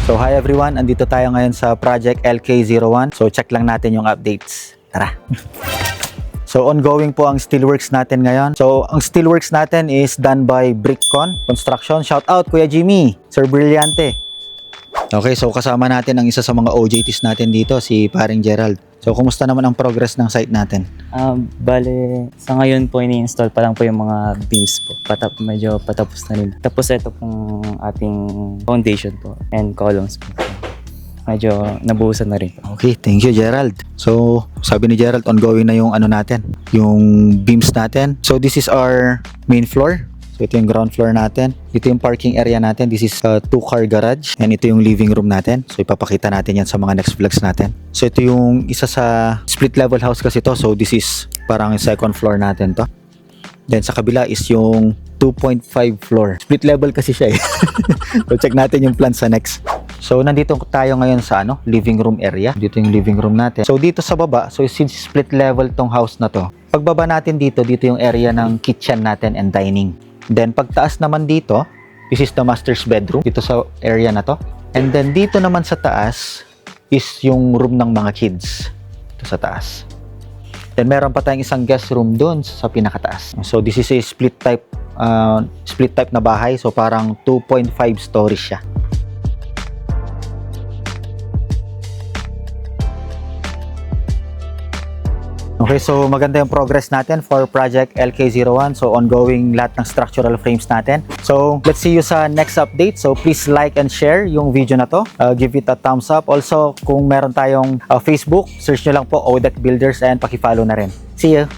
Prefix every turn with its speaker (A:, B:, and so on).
A: So hi everyone, andito tayo ngayon sa Project LK01. So check lang natin yung updates. Tara! So ongoing po ang steelworks natin ngayon. So ang steelworks natin is done by Brickcon Construction. Shout out Kuya Jimmy, Sir Brillante. Okay, so kasama natin ang isa sa mga OJTs natin dito, si Paring Gerald. So kumusta naman ang progress ng site natin?
B: Bale, sa ngayon po ini-install pa lang po yung mga beams po. Medyo patapos na rin. Tapos ito pong ating foundation po and columns po. Medyo nabuhusan na rin.
A: Okay, thank you Gerald. So sabi ni Gerald, ongoing na yung ano natin, yung beams natin. So this is our main floor. So ito yung ground floor natin. Ito yung parking area natin. This is a 2-car garage. And ito yung living room natin. So ipapakita natin yan sa mga next vlogs natin. So ito yung isa sa split level house kasi to. So this is parang second floor natin to. Then sa kabila is yung 2.5 floor. Split level kasi siya eh. So check natin yung plan sa next. So nandito tayo ngayon sa living room area. Dito yung living room natin. So dito sa baba, so since split level tong house na to, pagbaba natin dito yung area ng kitchen natin and dining. Then pagtaas naman dito, this is the master's bedroom dito sa area na to. And then dito naman sa taas is yung room ng mga kids. Ito sa taas. Then meron pa tayong isang guest room doon sa pinakataas. So this is a split type na bahay. So parang 2.5 stories siya. Okay, so maganda yung progress natin for Project LK01. So ongoing lahat ng structural frames natin. So let's see you sa next update. So please like and share yung video na to. Give it a thumbs up. Also, kung meron tayong Facebook, search nyo lang po ODEC Builders and paki-follow na rin. See you!